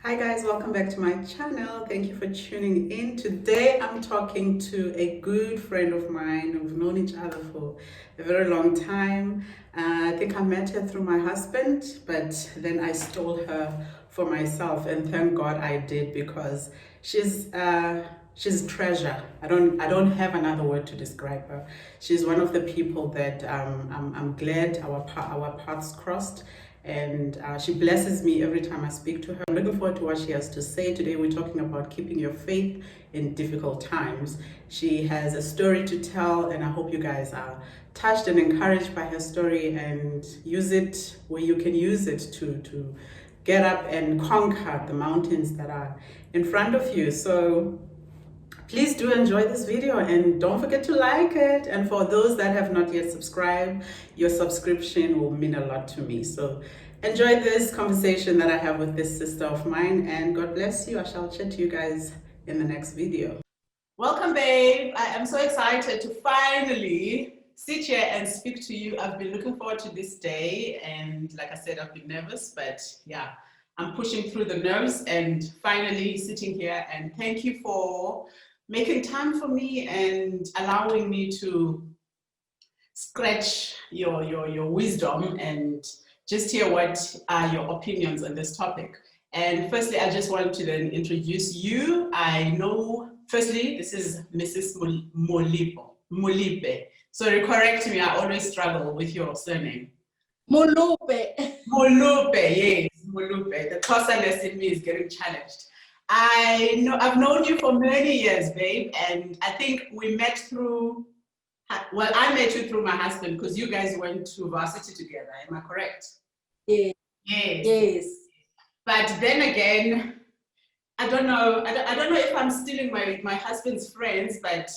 Hi guys, welcome back to my channel. Thank you for tuning in. Today I'm talking to a good friend of mine. We've known each other for a very long time. I think I met her through my husband, but then I stole her for myself, and thank God I did, because she's a treasure. I don't have another word to describe her. She's one of the people that I'm glad our paths crossed, and she blesses me every time I speak to her. I'm looking forward to what she has to say. Today we're talking about keeping your faith in difficult times. She has a story to tell, and I hope you guys are touched and encouraged by her story and use it where you can use it to get up and conquer the mountains that are in front of you. So please do enjoy this video and don't forget to like it. And for those that have not yet subscribed, your subscription will mean a lot to me. So enjoy this conversation that I have with this sister of mine, and God bless you. I shall chat to you guys in the next video. Welcome, babe. I am so excited to finally sit here and speak to you. I've been looking forward to this day, and like I said, I've been nervous, but yeah, I'm pushing through the nerves and finally sitting here. And thank you for making time for me and allowing me to scratch your wisdom and just hear what are your opinions on this topic. And firstly, I just want to then introduce you. I know, firstly, this is Mrs. Molope. Sorry, correct me, I always struggle with your surname. Molope. Molope, yes, Molope. The Xhosaness in me is getting challenged. I've known you for many years, babe, and I think we met through, well, I met you through my husband because you guys went to varsity together. Am I correct? Yes. Yes. Yes. But then again, I don't know if I'm stealing my husband's friends, but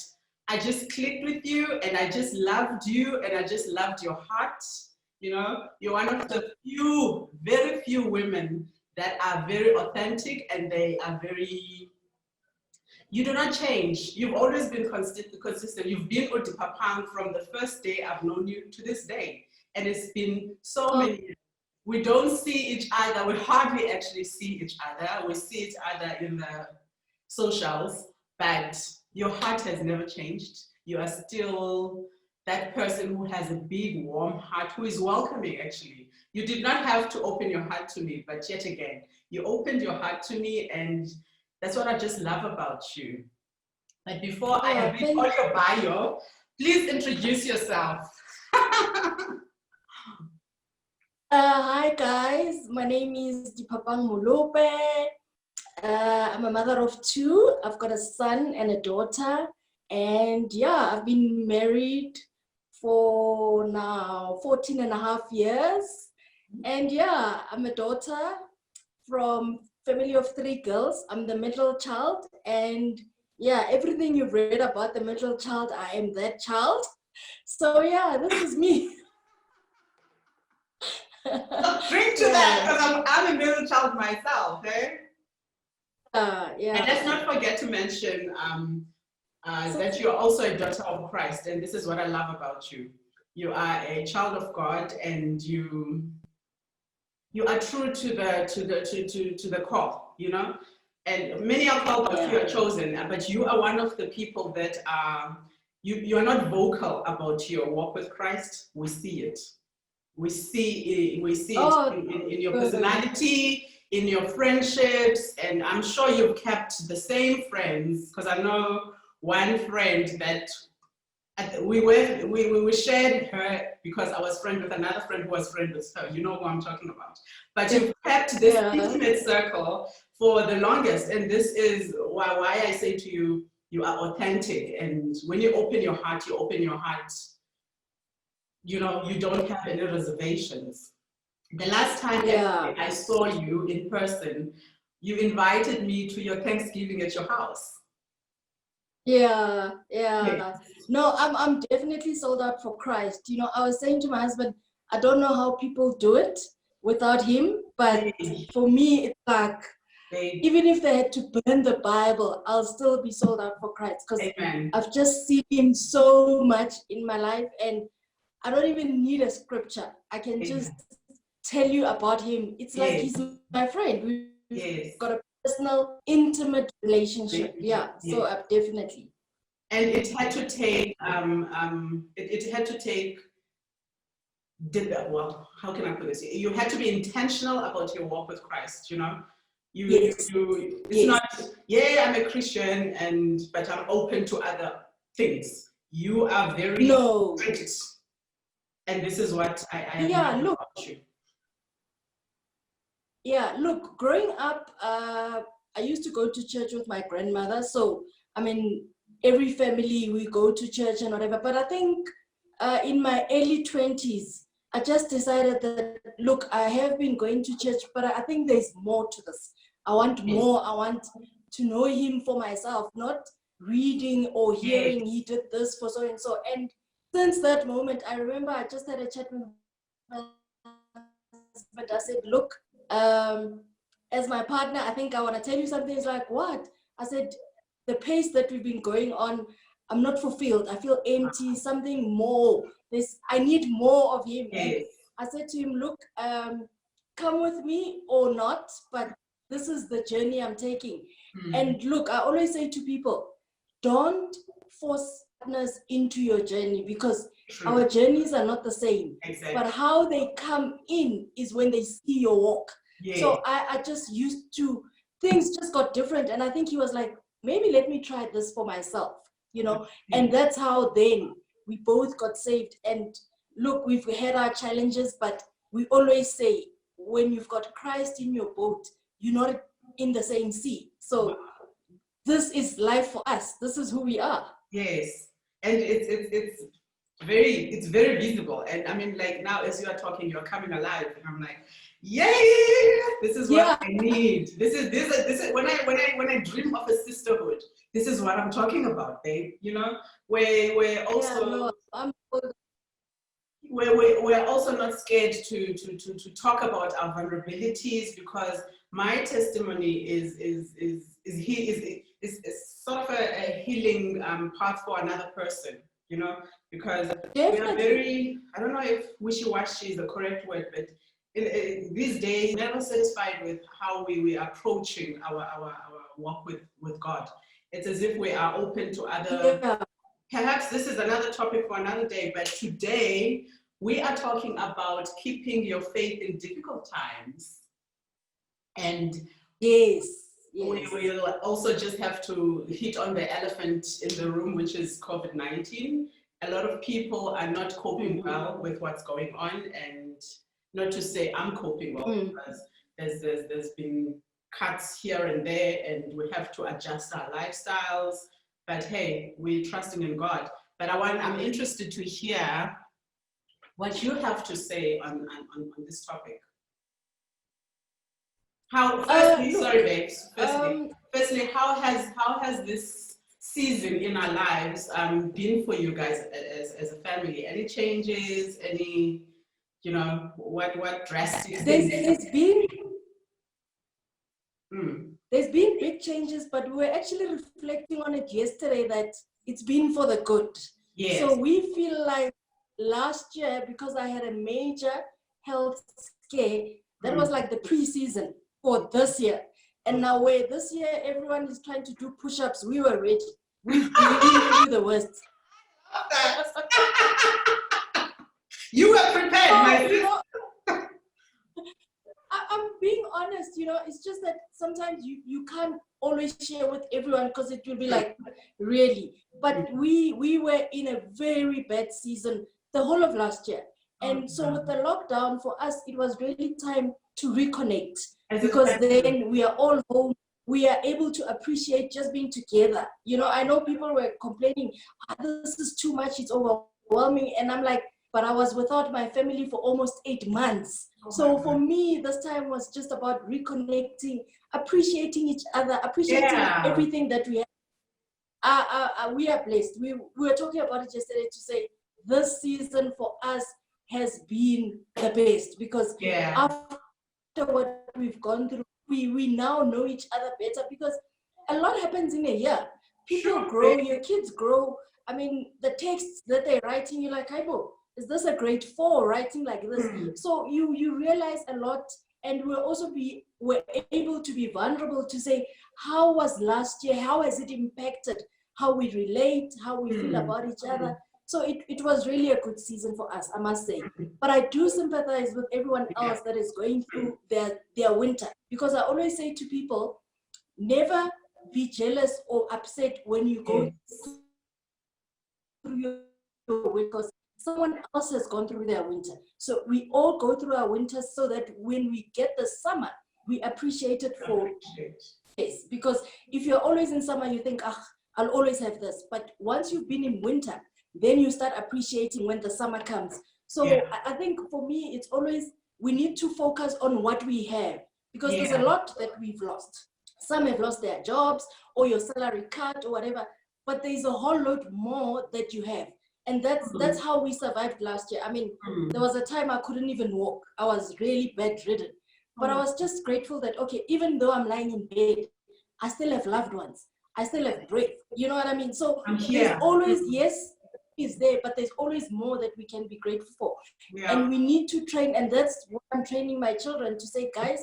I just clicked with you and I just loved you and I just loved your heart. You know, you're one of the few, very few women that are very authentic, and they are very, you do not change. You've always been consistent. You've been Diphapang from the first day I've known you to this day. And it's been so many years. We don't see each other. We hardly actually see each other. We see each other in the socials, but your heart has never changed. You are still that person who has a big, warm heart, who is welcoming, actually. You did not have to open your heart to me, but yet again, you opened your heart to me, and that's what I just love about you. But before I read all your bio, please introduce yourself. Hi guys, my name is Diphapang Molope. I'm a mother of two. I've got a son and a daughter. And yeah, I've been married for now 14 and a half years. And yeah, I'm a daughter from family of three girls. I'm the middle child. And yeah, everything you've read about the middle child, I am that child. So yeah, this is me. Drink to that, because I'm a middle child myself, eh? Yeah. And let's not forget to mention that you're also a daughter of Christ, and this is what I love about you. You are a child of God, and you are true to the call, you know. And many are called, but few are chosen. But you are one of the people that are you're not vocal about your walk with Christ. We see it. We see it in your personality, in your friendships, and I'm sure you've kept the same friends, because I know one friend that we shared her because I was friend with another friend who was friend with her. You know who I'm talking about. But you've kept this intimate circle for the longest, and this is why I say to you, you are authentic, and when you open your heart, you know, you don't have any reservations. The last time I saw you in person, you invited me to your Thanksgiving at your house. Yeah. No, I'm definitely sold out for Christ. You know, I was saying to my husband, I don't know how people do it without him, but for me, it's like, even if they had to burn the Bible, I'll still be sold out for Christ, because I've just seen him so much in my life, and I don't even need a scripture. I can just tell you about him. It's like he's my friend. We've Yes. got a personal, intimate relationship. Yeah, so Yes. definitely. And it had to take it had to take well, how can I put this? You had to be intentional about your walk with Christ, you know. Yes. It's not, yeah, I'm a Christian but I'm open to other things. You are very strict. And this is what I admire about you. Yeah, look, growing up, I used to go to church with my grandmother. So, I mean, every family, we go to church and whatever. But I think in my early 20s, I just decided that, look, I have been going to church, but I think there's more to this. I want more. I want to know him for myself, not reading or hearing he did this for so and so. And since that moment, I remember I just had a chat with my husband. I said, look, as my partner, I think I want to tell you something. It's like, what? I said, the pace that we've been going on, I'm not fulfilled. I feel empty, something more. I need more of him. And I said to him, look, come with me or not, but this is the journey I'm taking. And look, I always say to people, don't force partners into your journey, because our journeys are not the same. But how they come in is when they see your walk. So I just used to, things just got different. And I think he was like, maybe let me try this for myself, you know. And that's how then we both got saved. And look, we've had our challenges, but we always say, when you've got Christ in your boat, you're not in the same sea. So this is life for us. This is who we are. Yes. And it's very visible. And I mean, like, now as you are talking, you're coming alive, and I'm like, yay, this is what I need. This is when I dream of a sisterhood, this is what I'm talking about, babe. You know, we're also we're also not scared to talk about our vulnerabilities, because my testimony is sort of a healing path for another person, you know, because we are very, I don't know if wishy-washy is the correct word, but these days, never satisfied with how we are approaching our walk with God. It's as if we are open to other, perhaps this is another topic for another day, but today we are talking about keeping your faith in difficult times. And we will also just have to hit on the elephant in the room, which is COVID-19. A lot of people are not coping well with what's going on, and not to say I'm coping well, because there's been cuts here and there, and we have to adjust our lifestyles. But hey, we're trusting in God. But I'm interested to hear what you have to say on this topic. Sorry, babes. Firstly, how has this season in our lives been for you guys as a family? Any changes? Any, you know, what drastic things? There's been big changes, but we were actually reflecting on it yesterday that it's been for the good. Yes. So we feel like last year, because I had a major health scare, that was like the pre-season for this year. And now where this year everyone is trying to do push-ups, we were ready. We've been through the worst. You were prepared, my sister. I'm being honest, you know, it's just that sometimes you can't always share with everyone, because it will be like, really. But we were in a very bad season the whole of last year. And so with the lockdown, for us, it was really time to reconnect, because then we are all home. We are able to appreciate just being together. You know, I know people were complaining, this is too much, it's overwhelming. And I'm like, but I was without my family for almost 8 months. So for me, this time was just about reconnecting, appreciating each other, appreciating everything that we have. We are blessed. We were talking about it yesterday to say this season for us has been the best, because after what we've gone through, we now know each other better, because a lot happens in a year. People grow, your kids grow. I mean, the texts that they're writing, you're like, Aibo, is this a grade 4 writing like this? So you realize a lot And we're able to be vulnerable to say, how was last year? How has it impacted how we relate, how we feel about each other? So it was really a good season for us, I must say. But I do sympathize with everyone else that is going through their winter, because I always say to people, never be jealous or upset when you go through your winter, because someone else has gone through their winter. So we all go through our winters so that when we get the summer, we appreciate it for yes. Because if you're always in summer, you think, ah, I'll always have this. But once you've been in winter, then you start appreciating when the summer comes. So I think for me, it's always, we need to focus on what we have, because there's a lot that we've lost. Some have lost their jobs or your salary cut or whatever, but there's a whole lot more that you have. And that's how we survived last year. I mean, there was a time I couldn't even walk. I was really bedridden. But I was just grateful that, okay, even though I'm lying in bed, I still have loved ones. I still have breath. You know what I mean? So there's always, yes, is there, but there's always more that we can be grateful for. And we need to train, and that's what I'm training my children to say, guys,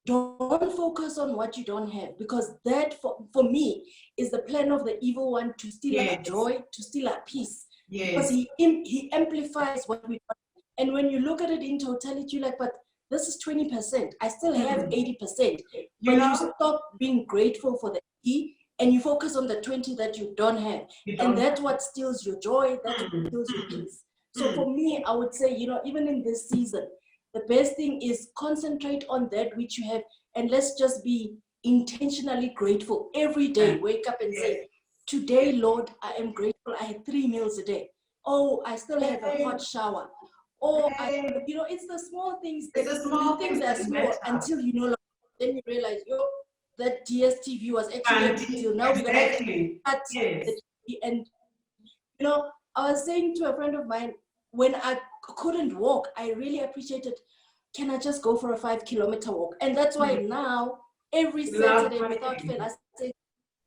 don't focus on what you don't have, because that for me is the plan of the evil one, to steal our joy, to steal our peace. Because he amplifies what we want. And when you look at it in totality, you're like, but this is 20%. I still have 80%. But you stop being grateful for the 80 and you focus on the 20 that you don't have. And that's what steals your joy, that's what steals your peace. So for me, I would say, even in this season, the best thing is concentrate on that which you have, and let's just be intentionally grateful every day. Wake up and say, today, Lord, I am grateful. I had 3 meals a day. Oh, I still have a hot shower. Oh, it's the small things that you think they're small until you know, then you realize, that DSTV was actually a big deal. Now we're going to cut the TV. And, I was saying to a friend of mine, when I couldn't walk, I really appreciated, can I just go for a 5-kilometer walk? And that's why now, every Saturday, without fail, I say,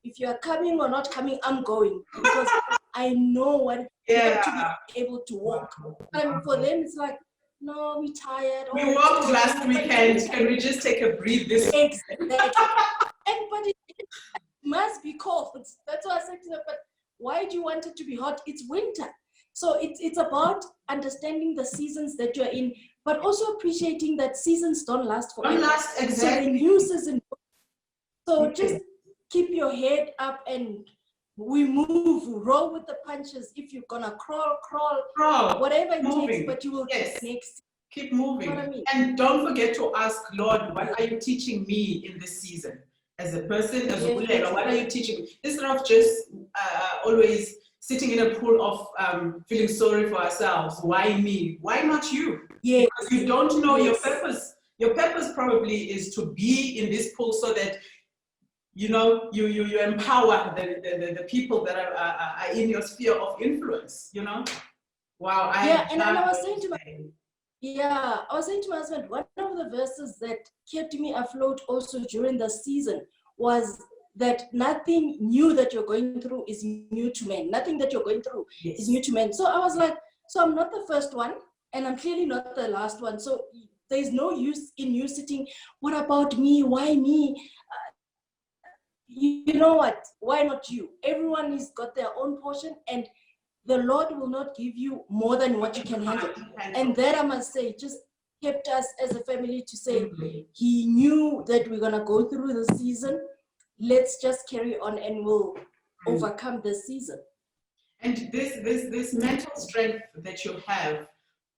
if you are coming or not coming, I'm going, because I know what it's to be able to walk. And for them, it's like, no, we're tired. We walked last weekend. Can we just take a breathe this week? Exactly. But it must be cold. That's why I said to them, but why do you want it to be hot? It's winter. So it's about understanding the seasons that you're in, but also appreciating that seasons don't last forever. Don't last, exactly. So the new season. So just keep your head up and we move, roll with the punches. If you're gonna crawl, whatever it takes, but you will get next. Keep moving. You know what I mean? And don't forget to ask, Lord, what are you teaching me in this season? As a person, as a leader, what are you teaching me? Instead of just always sitting in a pool of feeling sorry for ourselves. Why me? Why not you? Because you don't know your purpose. Your purpose probably is to be in this pool so that you empower the people that are in your sphere of influence, Wow. I was saying to my husband, one of the verses that kept me afloat also during the season was that nothing new that you're going through is new to men. Nothing that you're going through is new to men. So I was like, so I'm not the first one, and I'm clearly not the last one. So there's no use in you sitting, what about me? Why me? You know what? Why not you? Everyone has got their own portion, and the Lord will not give you more than what you can handle. And that, I must say, just kept us as a family to say, he knew that we're going to go through the season. Let's just carry on and we'll overcome the season. And this mental strength that you have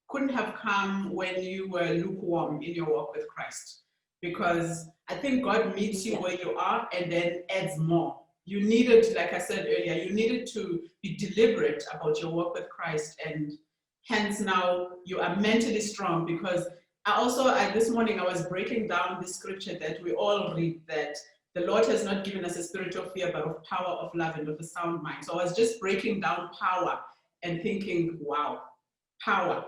couldn't have come when you were lukewarm in your walk with Christ. Because I think God meets you where you are and then adds more. You needed, like I said earlier, you needed to be deliberate about your walk with Christ, and hence now you are mentally strong. Because this morning I was breaking down the scripture that we all read, that the Lord has not given us a spirit of fear, but of power, of love, and of a sound mind. So I was just breaking down power and thinking, wow, power.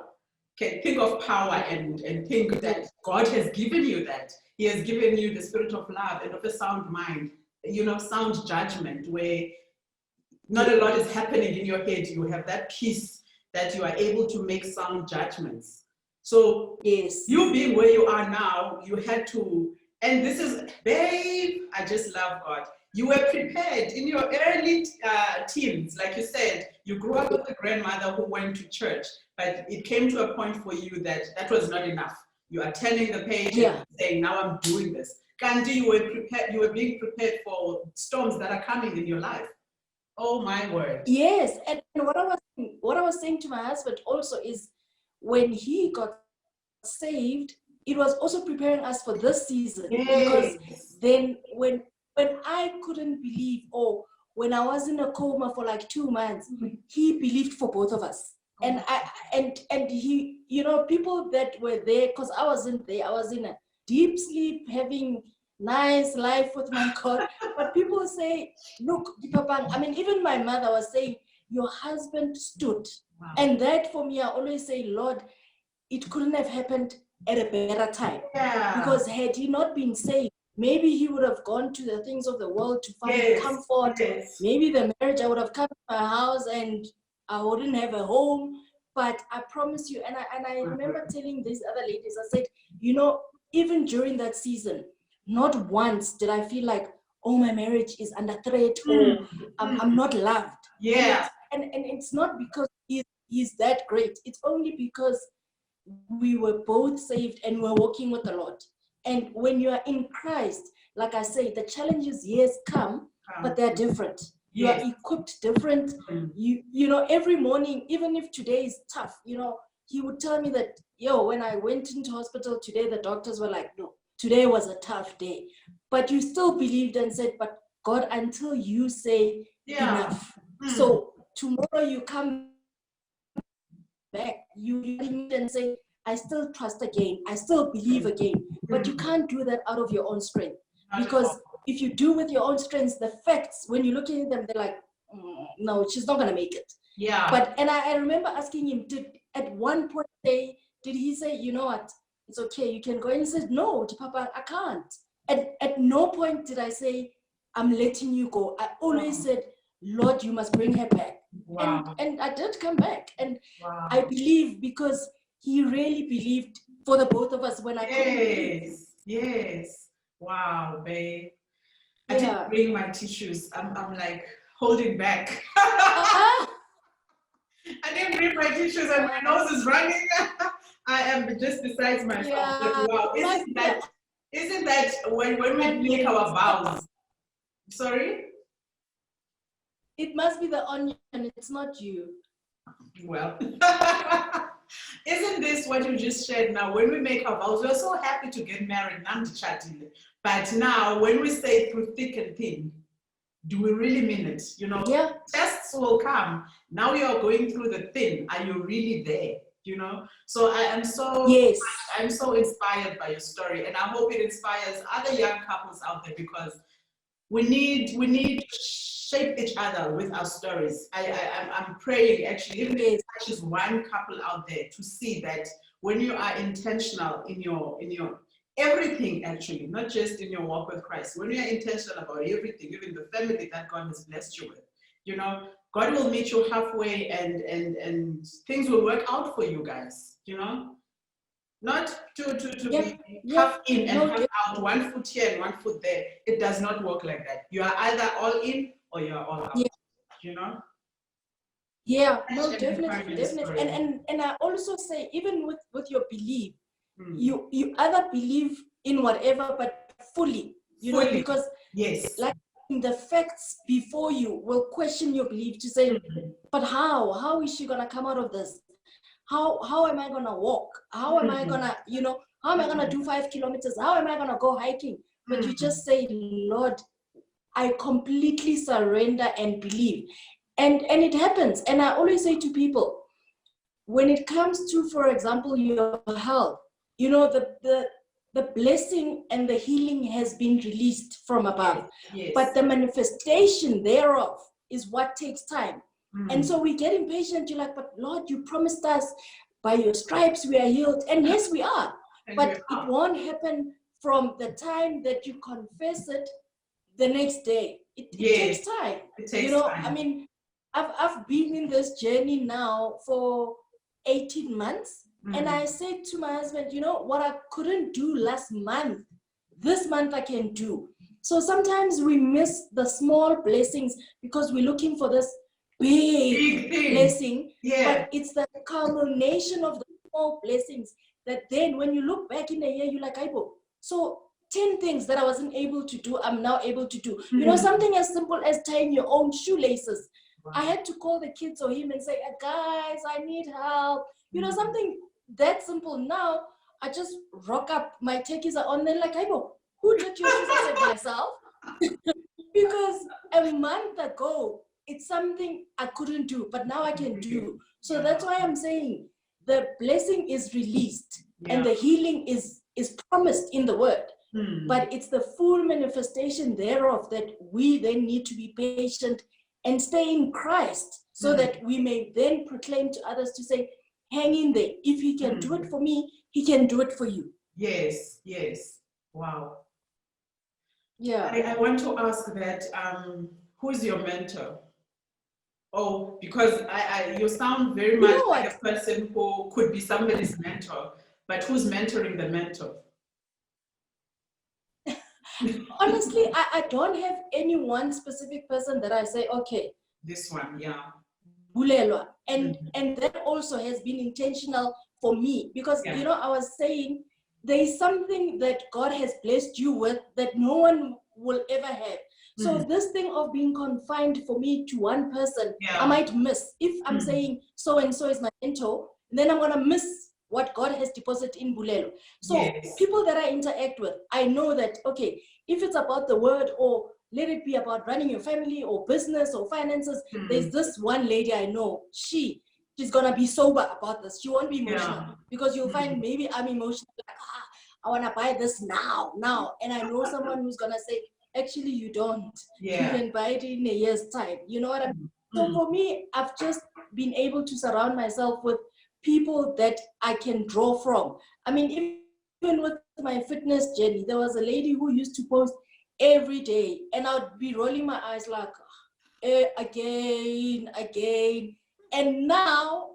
Okay, think of power and think that God has given you that. He has given you the spirit of love and of a sound mind, sound judgment, where not a lot is happening in your head. You have that peace that you are able to make sound judgments. So Yes. you being where you are now, you had to, and this is, babe, I just love God. You were prepared in your early teens, like you said, you grew up with a grandmother who went to church, but it came to a point for you that that was not enough. You are turning the page and saying, now I'm doing this. Kandi, you were prepared, you were being prepared for storms that are coming in your life. Oh my word. Yes, and what I was saying to my husband also is when he got saved, it was also preparing us for this season. Yes. Because then when I couldn't believe, or when I was in a coma for like 2 months, he believed for both of us. And he, you know, people that were there, because I wasn't there, I was in a deep sleep, having nice life with my God. But people say, look, Diphapang, I mean, even my mother was saying, your husband stood. Wow. And that for me, I always say, Lord, it couldn't have happened at a better time. Yeah. Because had he not been saved, maybe he would have gone to the things of the world to find comfort. Yes. Maybe the marriage, I would have come to my house and I wouldn't have a home. But I promise you, and I remember telling these other ladies, I said, you know, even during that season, not once did I feel like, oh, my marriage is under threat, or I'm not loved. Yeah. And it's not because he's that great. It's only because we were both saved and we're walking with the Lord. And when you are in Christ, like I say, the challenges, yes, come, but they're different. You are equipped different. You know, every morning, even if today is tough, you know, he would tell me that, yo, when I went into hospital today, the doctors were like, no, today was a tough day. But you still believed and said, but God, until you say enough. So tomorrow you come back, you and say, I still trust again, I still believe again. But you can't do that out of your own strength. Because if you do with your own strength, the facts, when you look at them, they're like, no, she's not gonna make it. Yeah. But, and I remember asking him, at one point did he say, you know what, it's okay, you can go? And he said, no, Papa, I can't. At no point did I say, I'm letting you go. I always said, Lord, you must bring her back. Wow. And I did come back. And I believe because he really believed for the both of us when I couldn't believe. Yes. Wow, babe. I didn't bring my tissues. I'm like holding back. I didn't bring my tissues and my nose is running. I am just besides myself. Yeah. Wow. Isn't that when we make our vows? Sorry? It must be the onion, it's not you. Well, isn't this what you just shared now? When we make our vows, we're so happy to get married, but now when we say through thick and thin, do we really mean it? You know, tests will come. Now you are going through the thin. Are you really there? You know, so I am so I'm so inspired by your story, and I hope it inspires other young couples out there, because we need to shape each other with our stories. I'm praying, actually, even if it touches one couple out there, to see that when you are intentional in your everything, actually, not just in your walk with Christ, when you are intentional about everything, even the family that God has blessed you with, you know, God will meet you halfway, and things will work out for you guys, you know. Not to be half in and half out, 1 foot here and 1 foot there. It does not work like that. You are either all in or you are all out. You know? Yeah, no, definitely. And I also say, even with your belief, you either believe in whatever, but fully, you know, because like the facts before you will question your belief to say, but how is she gonna come out of this? How am I gonna walk? How am I gonna, you know, how am I gonna do 5 kilometers? How am I gonna go hiking? But you just say, Lord, I completely surrender and believe. And it happens. And I always say to people, when it comes to, for example, your health, you know, the blessing and the healing has been released from above. But the manifestation thereof is what takes time. And so we get impatient. You're like, but Lord, you promised us by your stripes we are healed. And yes, we are. But it won't happen from the time that you confess it the next day. It takes time. It takes time. I mean, I've been in this journey now for 18 months. And I said to my husband, you know, what I couldn't do last month, this month I can do. So sometimes we miss the small blessings because we're looking for this big blessing, but it's the culmination of the small blessings that then when you look back in a year, you're like, Aibo, so 10 things that I wasn't able to do, I'm now able to do. You know, something as simple as tying your own shoelaces. I had to call the kids or him and say, guys, I need help. You know, something that simple. Now, I just rock up, my techies are on, then like, Aibo, who did your shoes? I said, myself. Because a month ago, it's something I couldn't do, but now I can do. So that's why I'm saying the blessing is released and the healing is promised in the word. But it's the full manifestation thereof that we then need to be patient and stay in Christ so that we may then proclaim to others to say, hang in there. If he can do it for me, he can do it for you. Yes, yes. Wow. Yeah. I want to ask that, who's your mentor? Oh, because you sound very much like a person who could be somebody's mentor, but who's mentoring the mentor? Honestly, I don't have any one specific person that I say, okay. This one, yeah. Bulelwa. And that also has been intentional for me because, you know, I was saying there is something that God has blessed you with that no one will ever have. So this thing of being confined for me to one person, I might miss. If I'm saying so-and-so is my mentor, then I'm going to miss what God has deposited in Bulelo. So people that I interact with, I know that, okay, if it's about the word or let it be about running your family or business or finances, there's this one lady I know, she's going to be sober about this. She won't be emotional because you'll find maybe I'm emotional, like, I want to buy this now. And I know someone who's going to say, actually, you don't. You can buy it in a year's time. You know what I mean? So for me, I've just been able to surround myself with people that I can draw from. I mean, even with my fitness journey, there was a lady who used to post every day, and I'd be rolling my eyes like, again. And now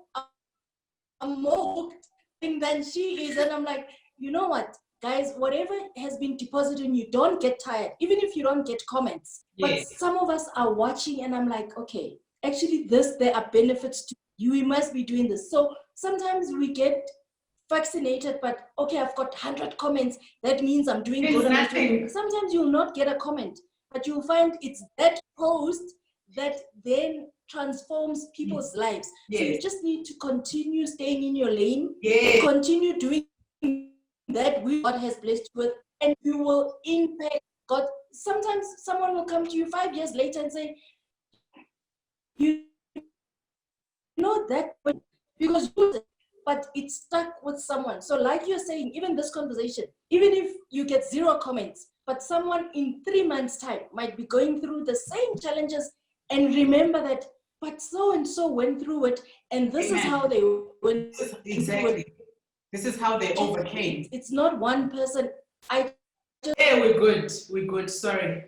I'm more hooked than she is, and I'm like, you know what, guys, whatever has been deposited in you, don't get tired, even if you don't get comments. But some of us are watching, and I'm like, okay, actually, there are benefits to you. We must be doing this. So sometimes we get vaccinated, but okay, I've got 100 comments. That means I'm doing good. Sometimes you'll not get a comment, but you'll find it's that post that then transforms people's lives. So you just need to continue staying in your lane, continue doing that God has blessed you with, and you will impact God. Sometimes someone will come to you 5 years later and say, you know that, because but it's stuck with someone. So like you're saying, even this conversation, even if you get 0 comments, but someone in 3 months' time might be going through the same challenges and remember that, but so-and-so went through it, and this is how they went through it. This is how they overcame. It's not one person. We're good. Sorry.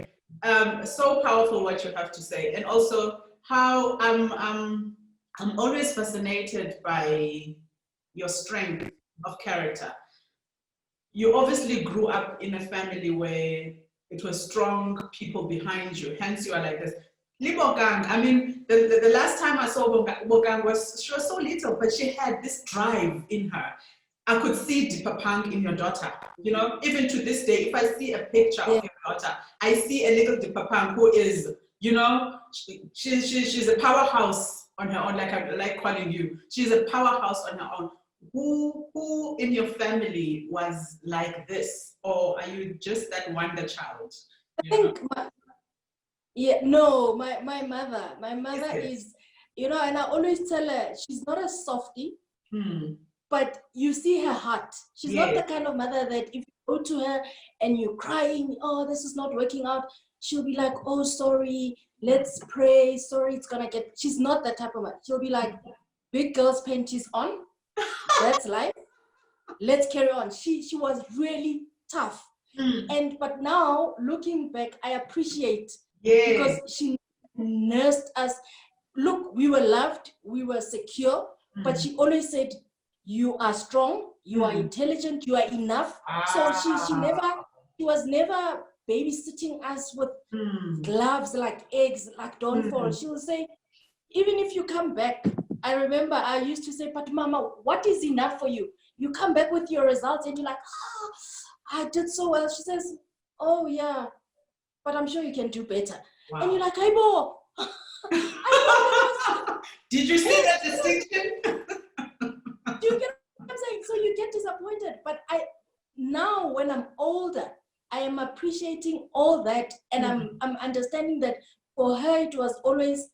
So powerful what you have to say, and also how I'm always fascinated by your strength of character. You obviously grew up in a family where it was strong people behind you, hence you are like this. Libokang, I mean, the last time I saw Bokang she was so little, but she had this drive in her. I could see Diphapang in your daughter. You know, even to this day, if I see a picture of your daughter, I see a little Diphapang who is, you know, she's a powerhouse on her own, like I like calling you. She's a powerhouse on her own. Who in your family was like this, or are you just that wonder child? I think my mother is, you know, and I always tell her she's not a softie, but you see her heart. She's not the kind of mother that if you go to her and you're crying, oh, this is not working out, she'll be like, oh, sorry, let's pray, sorry, it's gonna get. She's not that type of mother. She'll be like, big girl's panties on, that's life, let's carry on. She was really tough. But now looking back, I appreciate because she nursed us. Look, we were loved, we were secure, but she always said, you are strong, you are intelligent, you are enough. So she was never babysitting us with gloves like eggs, like don't fall. She will say, even if you come back, I remember I used to say, but Mama, what is enough for you? You come back with your results and you're like, I did so well. She says, oh yeah, but I'm sure you can do better. Wow. And you're like, hey, Bo. Did you see that distinction? Do you get what I'm saying? So you get disappointed. But now when I'm older, I am appreciating all that, and I'm understanding that for her it was always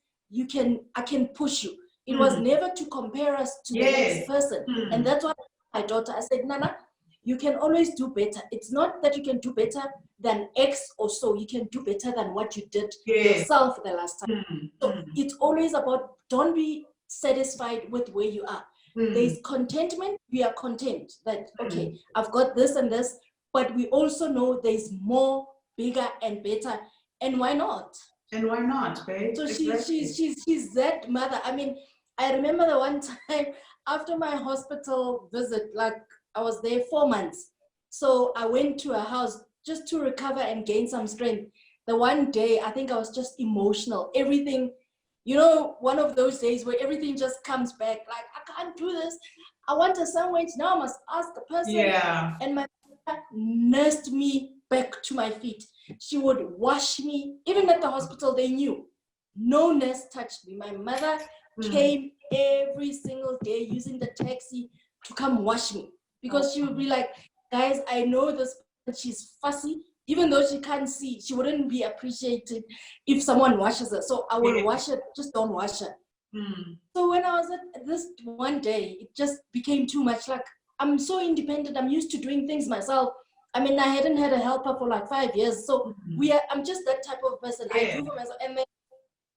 I can push you. It was never to compare us to the next person. And that's what my daughter, I said, Nana, you can always do better. It's not that you can do better than X or so. You can do better than what you did yourself the last time. So it's always about, don't be satisfied with where you are. There's contentment. We are content that, okay, I've got this and this, but we also know there's more, bigger and better. And why not? And why not, babe? So she's that mother. I mean, I remember the one time after my hospital visit, like I was there 4 months. So I went to her house just to recover and gain some strength. The one day, I think I was just emotional. Everything, you know, one of those days where everything just comes back. Like, I can't do this. I want a sandwich. Now I must ask the person. Yeah. And my mother nursed me back to my feet. She would wash me. Even at the hospital, they knew. No nurse touched me. My mother came every single day using the taxi to come wash me. Because she would be like, guys, I know this, she's fussy. Even though she can't see, she wouldn't be appreciated if someone washes her. So I will wash her, just don't wash her. So when I was at this one day, it just became too much. Like, I'm so independent. I'm used to doing things myself. I mean, I hadn't had a helper for like 5 years. So I'm just that type of person. I do for myself. And then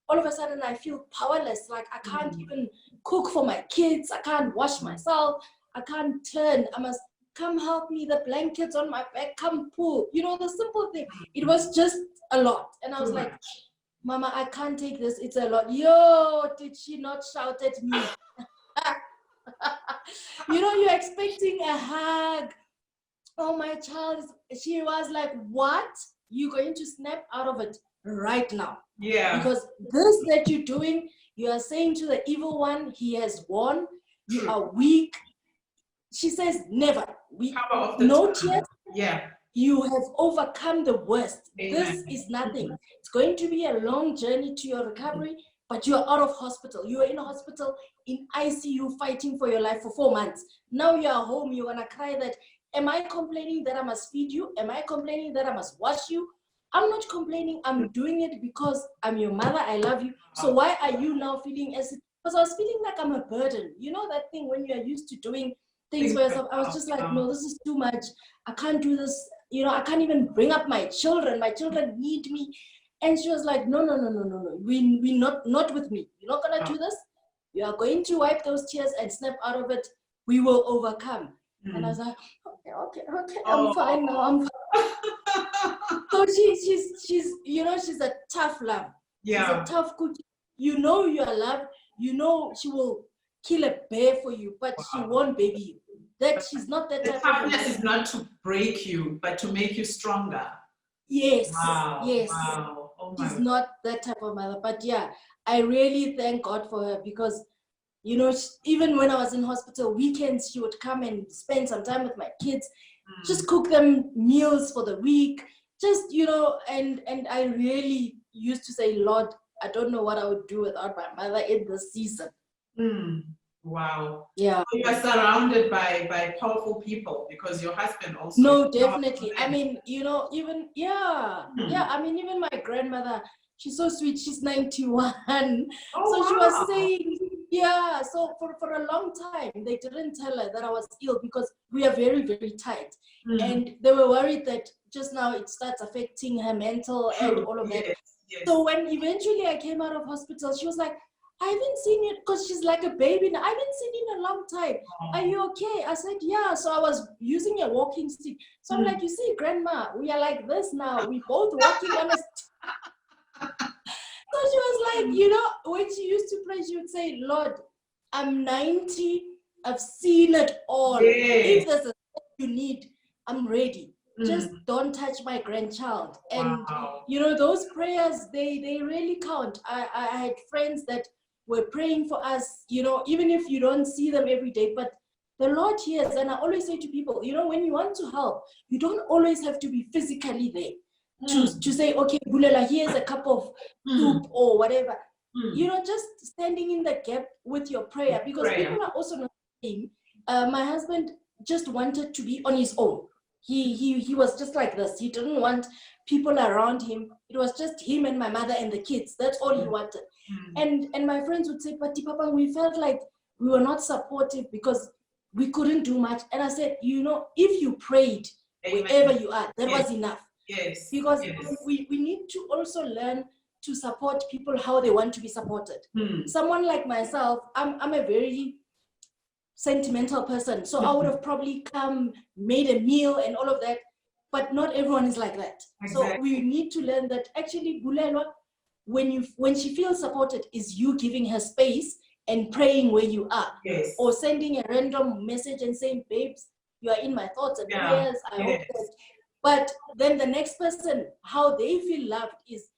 all of a sudden I feel powerless. Like I can't even cook for my kids. I can't wash myself. I can't turn. I must come help me. The blankets on my back, come pull. You know, the simple thing. It was just a lot. And I was like, Mama, I can't take this. It's a lot. Yo, did she not shout at me? You know, you're expecting a hug. Oh, my child. She was like, what? You're going to snap out of it right now. Yeah. Because this that you're doing, you are saying to the evil one, he has won. You are weak. She says, never. No tears. Yeah. You have overcome the worst. Amen. This is nothing. It's going to be a long journey to your recovery, but you are out of hospital. You are in a hospital in ICU fighting for your life for 4 months. Now you are home. You're going to cry that, am I complaining that I must feed you? Am I complaining that I must wash you? I'm not complaining. I'm doing it because I'm your mother. I love you. So why are you now feeling as, because I was feeling like I'm a burden. You know that thing when you're used to doing things for yourself. I was just like, no, this is too much. I can't do this. You know, I can't even bring up my children. My children need me. And she was like, no. We not with me. You're not gonna do this. You are going to wipe those tears and snap out of it. We will overcome. And I was like, okay, I'm fine now. I'm fine. So she's you know, she's a tough love. Yeah. She's a tough cookie. You know you are loved. You know she will kill a bear for you, but she won't baby you. That she's not that type of person. The toughness is not to break you, but to make you stronger. Yes. Wow. Yes. Wow. Oh my. She's not that type of mother. But yeah, I really thank God for her because, you know, even when I was in hospital, weekends, she would come and spend some time with my kids, just cook them meals for the week, just, you know, and I really used to say, Lord, I don't know what I would do without my mother in this season. Wow. Yeah. So you are surrounded by powerful people because your husband also. No, definitely. I mean, you know, even, I mean, even my grandmother, she's so sweet. She's 91. So she was saying, so for a long time, they didn't tell her that I was ill because we are very, very tight. And they were worried that just now it starts affecting her mental and all of that. Yes. So when eventually I came out of hospital, she was like, I haven't seen you, because she's like a baby now. I haven't seen you in a long time. Are you okay? I said, yeah. So I was using a walking stick. So I'm like, you see, Grandma, we are like this now. We both walking on a stick. So she was like, you know, when she used to pray, she would say, Lord, I'm 90. I've seen it all. Yes. If there's a step you need, I'm ready. Just don't touch my grandchild. And Wow. you know, those prayers, they really count. I had friends that were praying for us, you know, even if you don't see them every day, but the Lord hears. And I always say to people, you know, when you want to help, you don't always have to be physically there to say, okay, Bulela, here's a cup of soup or whatever. You know, just standing in the gap with your prayer, because people are also not saying, my husband just wanted to be on his own. He was just like this. He didn't want people around him. It was just him and my mother and the kids. That's all he wanted. And my friends would say, but Diphapang, we felt like we were not supportive because we couldn't do much. And I said, you know, if you prayed wherever you are, that was enough. Yes. Because we need to also learn to support people how they want to be supported. Someone like myself, I'm a very sentimental person. So I would have probably come, made a meal and all of that, but not everyone is like that. Exactly. So we need to learn that actually Bulelwa, when she feels supported, is you giving her space and praying where you are. Yes. Or sending a random message and saying, babes, you are in my thoughts and prayers. I hope that. But then the next person, how they feel loved is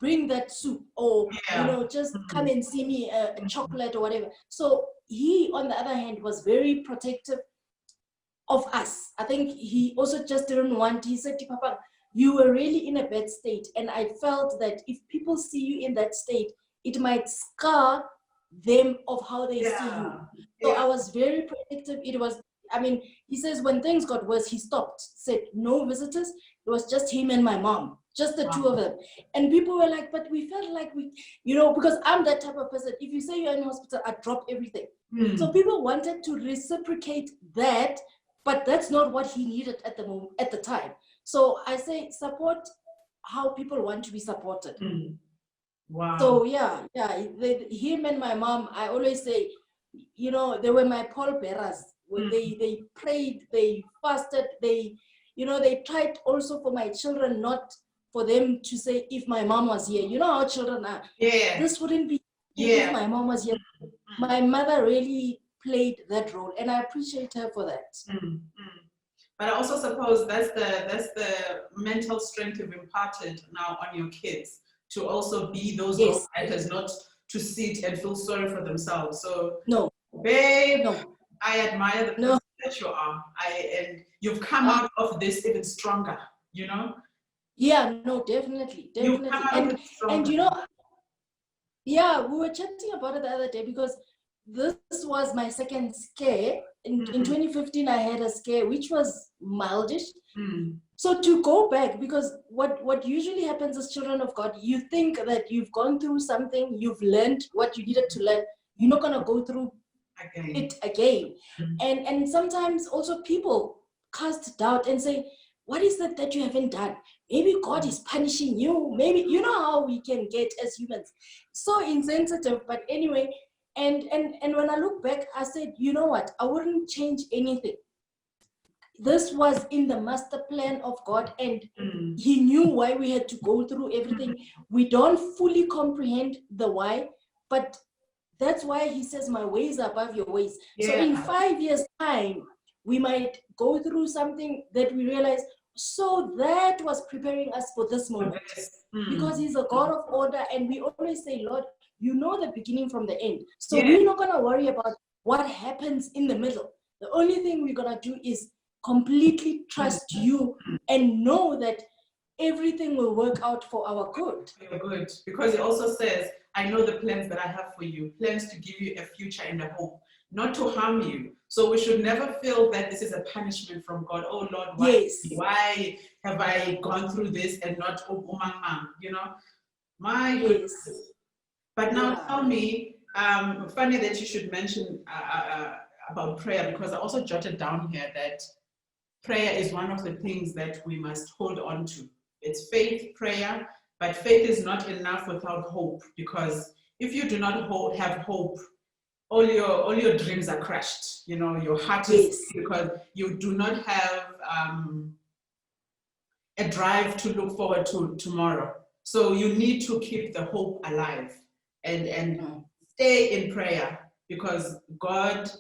bring that soup, or you know, just come and see me a chocolate or whatever. So he, on the other hand, was very protective of us. I think he also just didn't want, he said to Papa, you were really in a bad state, and I felt that if people see you in that state, it might scar them of how they see you. So I was very protective. It was, I mean, he says when things got worse, he stopped, said no visitors. It was just him and my mom, just the two of them. And people were like, but we felt like we, you know, because I'm that type of person. If you say you're in hospital, I drop everything. So people wanted to reciprocate that, but that's not what he needed at the moment, at the time. So I say support how people want to be supported. Wow. So yeah, him and my mom, I always say, you know, they were my pallbearers. When they prayed, they fasted, they, you know, they tried also for my children, not for them to say, if my mom was here, you know how children are. This wouldn't be if my mom was here. My mother really played that role, and I appreciate her for that. But I also suppose that's the mental strength you've imparted now on your kids, to also be those actors, not to sit and feel sorry for themselves. So no, babe, no. I admire the person that you are. And you've come out of this even stronger, you know? Yeah, no, definitely. And you know, we were chatting about it the other day, because this was my second scare. In 2015, I had a scare which was mildish. So to go back, because what usually happens as children of God, you think that you've gone through something, you've learned what you needed to learn, you're not gonna go through it again. And sometimes also people cast doubt and say, what is that you haven't done? Maybe God is punishing you. Maybe, you know how we can get as humans, so insensitive. But anyway, and when I look back, I said, you know what, I wouldn't change anything. This was in the master plan of God, and he knew why we had to go through everything. We don't fully comprehend the why, but that's why he says my ways are above your ways. So in 5 years' time, we might go through something that we realize, so that was preparing us for this moment. Because he's a God of order, and we always say, Lord, you know the beginning from the end. So we're not going to worry about what happens in the middle. The only thing we're going to do is completely trust you and know that everything will work out for our good. Good. Because it also says, I know the plans that I have for you, plans to give you a future and a hope, not to harm you. So we should never feel that this is a punishment from God. Oh Lord, why have I gone through this and not you know? My goodness. But now tell me, funny that you should mention about prayer, because I also jotted down here that prayer is one of the things that we must hold on to. It's faith, prayer, but faith is not enough without hope, because if you do not have hope, all your dreams are crushed. You know, your heart is because you do not have a drive to look forward to tomorrow. So you need to keep the hope alive and stay in prayer, because God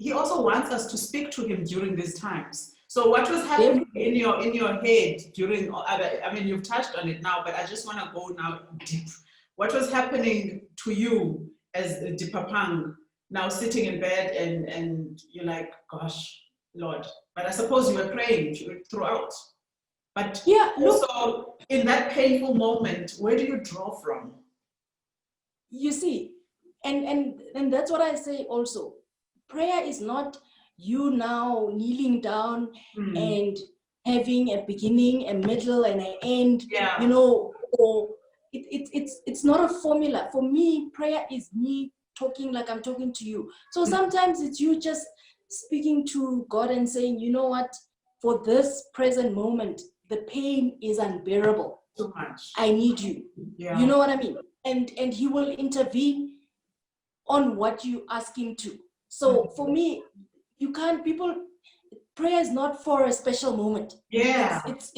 he also wants us to speak to him during these times. So what was happening in your head during, I mean, you've touched on it now, but I just want to go now deep. What was happening to you as Diphapang, now sitting in bed and you're like, gosh, Lord. But I suppose you were praying throughout. But Yeah, also in that painful moment, where do you draw from? you see, and that's what I say also. Prayer is not you now kneeling down and having a beginning, a middle, and an end. Yeah. You know, or it's not a formula. For me, prayer is me talking like I'm talking to you. So sometimes it's you just speaking to God and saying, you know what, for this present moment, the pain is unbearable. Too much. I need you. Yeah. You know what I mean? And he will intervene on what you ask him to. So for me, you can't, prayer is not for a special moment. Yeah. It's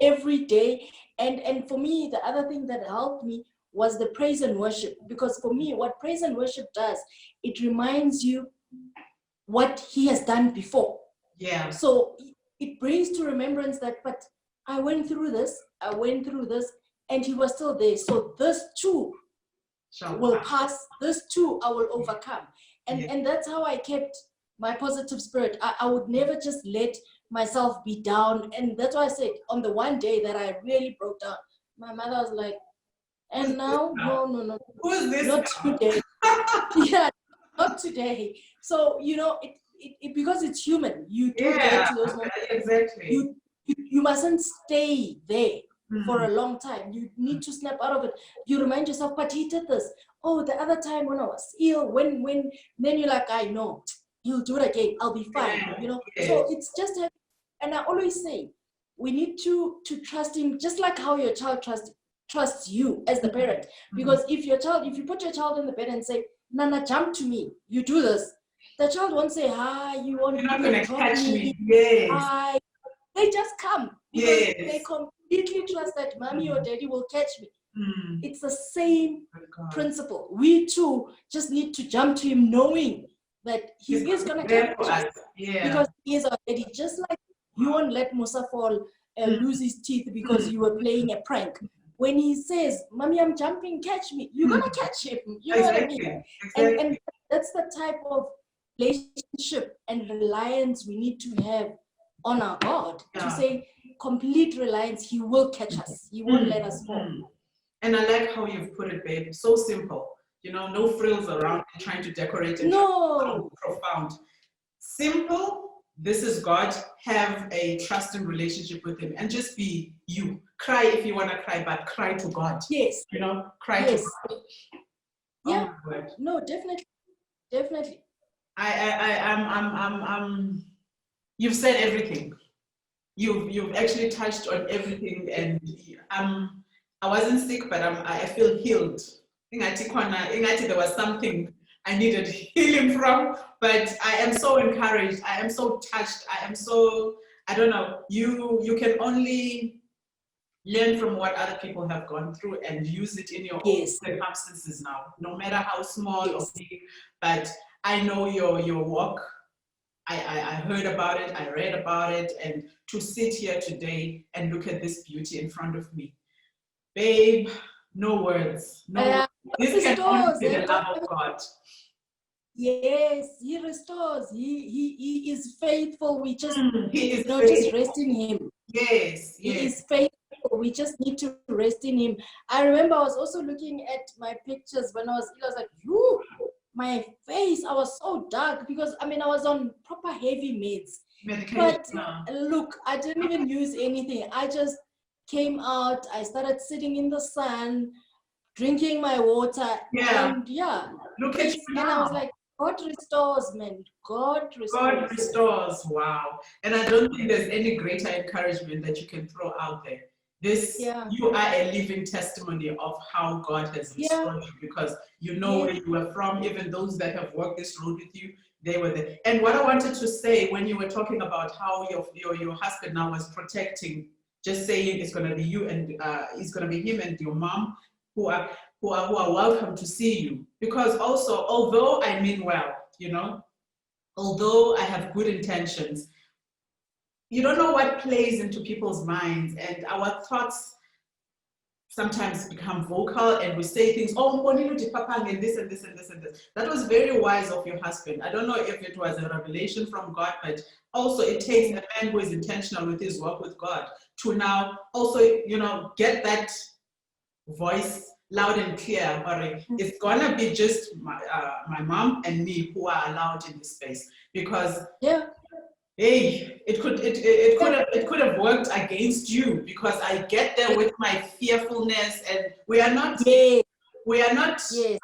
every day. And for me, the other thing that helped me was the praise and worship. Because for me, what praise and worship does, it reminds you what he has done before. Yeah. So it brings to remembrance that, but I went through this, and he was still there. So this too will pass, this too I will overcome. And that's how I kept my positive spirit. I would never just let myself be down. And that's why I said, on the one day that I really broke down, my mother was like, and now, no. Who is this? Not today. Yeah, not today. So, you know, it because it's human. You do get to those moments. Exactly. You mustn't stay there for a long time. You need to snap out of it. You remind yourself, but he did this. Oh, the other time when I was ill, then you're like, I know, he'll do it again. I'll be fine. You know. So it's just, and I always say, we need to trust him, just like how your child trusts you as the parent. Because if you put your child in the bed and say, Nana, jump to me, you do this, the child won't say, hi, you're not going to catch me. Yes. Hi. They just come because they completely trust that mommy or daddy will catch me. It's the same principle. We too just need to jump to him knowing that he is going to catch us. Because he is our daddy. Just like you won't let Musa fall lose his teeth because you were playing a prank. When he says, mommy, I'm jumping, catch me, you're going to catch him. You know what I mean? And that's the type of relationship and reliance we need to have on our God, to say complete reliance. He will catch us. He won't let us fall. And I like how you've put it, babe. So simple. You know, no frills around trying to decorate it. No. Profound. Simple. This is God. Have a trusting relationship with him and just be you. Cry if you want to cry, but cry to God. Yes. You know, cry to God. Yeah. No, definitely. You've said everything. You've actually touched on everything, and I wasn't sick, but I feel healed. There was something I needed healing from, but I am so encouraged. I am so touched. I don't know. You can only learn from what other people have gone through and use it in your own circumstances now, no matter how small or big. But I know your walk. I heard about it, I read about it, and to sit here today and look at this beauty in front of me. Babe, no words. No, this can only be the love of God. Yes, he restores. He is faithful. We just just rest in him. Yes. He is faithful. We just need to rest in him. I remember I was also looking at my pictures when I was ill. I was like, you. My face, I was so dark because I was on proper heavy meds. But look, I didn't even use anything. I just came out, I started sitting in the sun, drinking my water, and look at you now. And I was like, God restores, man. God restores. God restores. Wow. And I don't think there's any greater encouragement that you can throw out there. You are a living testimony of how God has restored you, because you know where you were from. Even those that have walked this road with you, they were there. And what I wanted to say when you were talking about how your husband now was protecting, just saying it's going to be you and it's going to be him and your mom who are welcome to see you. Because also, although I mean well, you know, although I have good intentions, you don't know what plays into people's minds, and our thoughts sometimes become vocal, and we say things, oh, Mrs Diphapang, and this and this and this and this. That was very wise of your husband. I don't know if it was a revelation from God, but also it takes a man who is intentional with his work with God to now also, get that voice loud and clear. Or it's gonna be just my mom and me who are allowed in this space, because hey, it could have worked against you, because I get there with my fearfulness, and we are not. Yes.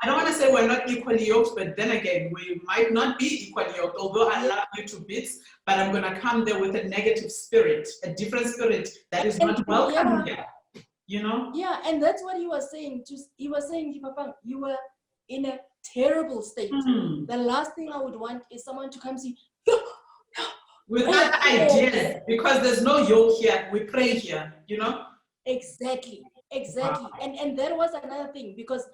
I don't want to say we're not equally yoked, but then again, we might not be equally yoked. Although I love you to bits, but I'm gonna come there with a negative spirit, a different spirit that is not welcome here. Yeah, and that's what he was saying. He was saying, Diphapang, you were in a terrible state. The last thing I would want is someone to come see with other ideas, because there's no yoke here. We pray here, Exactly. And there was another thing, because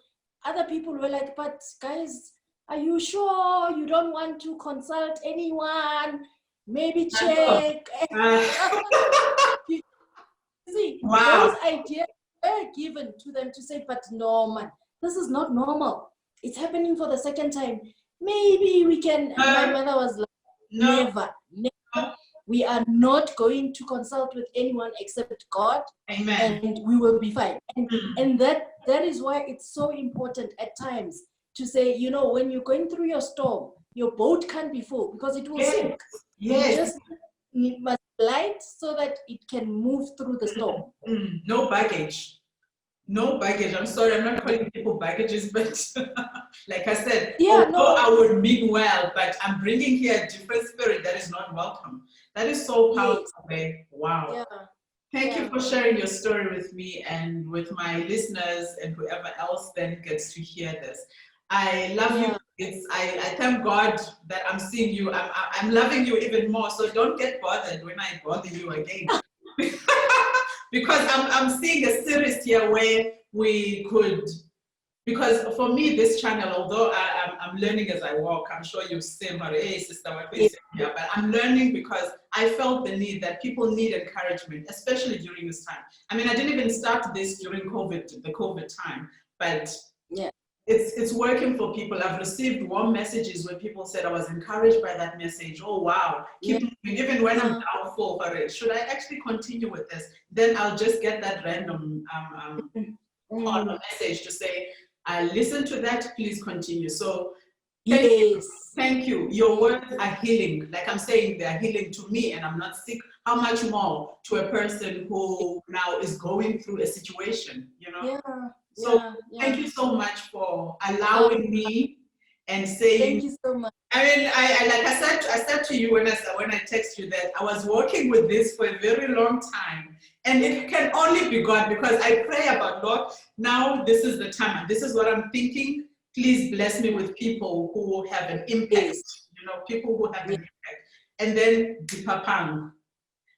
other people were like, but guys, are you sure you don't want to consult anyone? Maybe check. See, those ideas were given to them to say, but no, man, this is not normal. It's happening for the second time. Maybe we can. My mother was like, never. We are not going to consult with anyone except God. Amen. And we will be fine. And that is why it's so important at times to say, when you're going through your storm, your boat can't be full, because it will sink. Yes. You must light so that it can move through the storm. No baggage. I'm sorry, I'm not calling people baggages, but like I said, I would mean well, but I'm bringing here a different spirit that is not welcome. That is so powerful, babe. Wow. Yeah. Thank you for sharing your story with me and with my listeners and whoever else then gets to hear this. I love you. I thank God that I'm seeing you. I'm loving you even more. So don't get bothered when I bother you again. Because I'm seeing a series here where we could, because for me, this channel, although I'm learning as I walk, I'm sure you've seen, hey, sister, what we say here, but I'm learning because I felt the need that people need encouragement, especially during this time. I mean, I didn't even start this during the COVID time, but it's working for people. I've received warm messages where people said, I was encouraged by that message. Oh, wow. Keep moving. Even when I'm doubtful for it, should I actually continue with this? Then I'll just get that random call or message to say, I listened to that, please continue. So thank you. Your words are healing. Like I'm saying, they're healing to me, and I'm not sick. How much more to a person who now is going through a situation, So thank you so much for allowing me and saying. Thank you so much. I mean, I said to you when I text you that I was working with this for a very long time, and it can only be God, because I pray about, Lord, now this is the time, and this is what I'm thinking. Please bless me with people who have an impact. People who have an impact, and then Diphapang.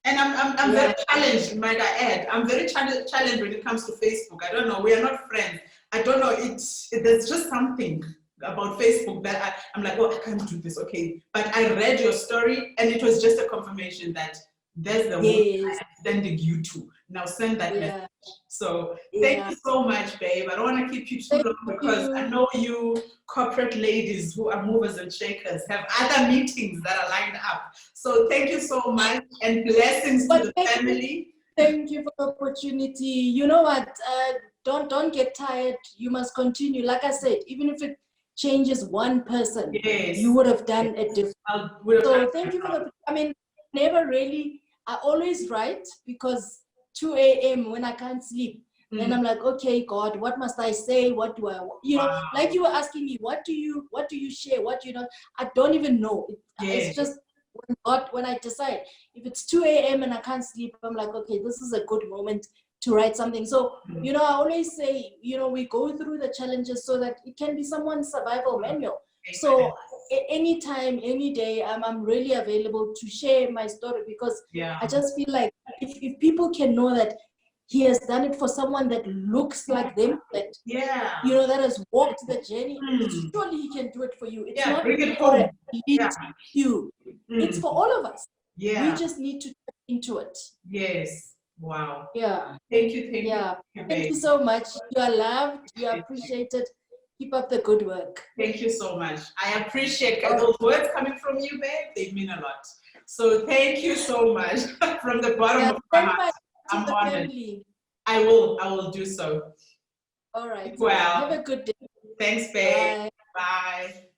And I'm very challenged, might I add. I'm very challenged when it comes to Facebook. I don't know. We are not friends. I don't know. There's just something about Facebook that I'm like, oh, I can't do this. Okay. But I read your story, and it was just a confirmation that there's the one I'm sending you to. Now send that message. So thank you so much, babe. I don't want to keep you too long, because I know you corporate ladies who are movers and shakers have other meetings that are lined up. So thank you so much, and blessings to the family. Thank you for the opportunity. You know what? Don't get tired. You must continue. Like I said, even if it changes one person, you would have done a different. So thank you for the. I mean, never really. I always write, because 2 a.m. when I can't sleep, then I'm like, okay, God, what must I say? What do I, like you were asking me, what do you share? What do you not? I don't even know. It's just when I decide, if it's 2 a.m. and I can't sleep, I'm like, okay, this is a good moment to write something. So, I always say, we go through the challenges so that it can be someone's survival manual. So anytime, any day, I'm really available to share my story, because I just feel like if people can know that he has done it for someone that looks like them, that Yeah. that has walked the journey. Mm. Surely he can do it for you. It's Yeah, not bring it for home. an elite Yeah. few. It's Mm. for all of us. Yeah. We just need to tap into it. Yes. Wow. Yeah. Thank you. Thank Yeah. you. Thank you so much. You are loved. You are appreciated. Keep up the good work. Thank you so much. I appreciate Oh. those words coming from you, babe. They mean a lot. So thank you so much from the bottom of my heart. I'm honored. Family. I will do so. All right. Well, have a good day. Thanks, babe. Bye. Bye.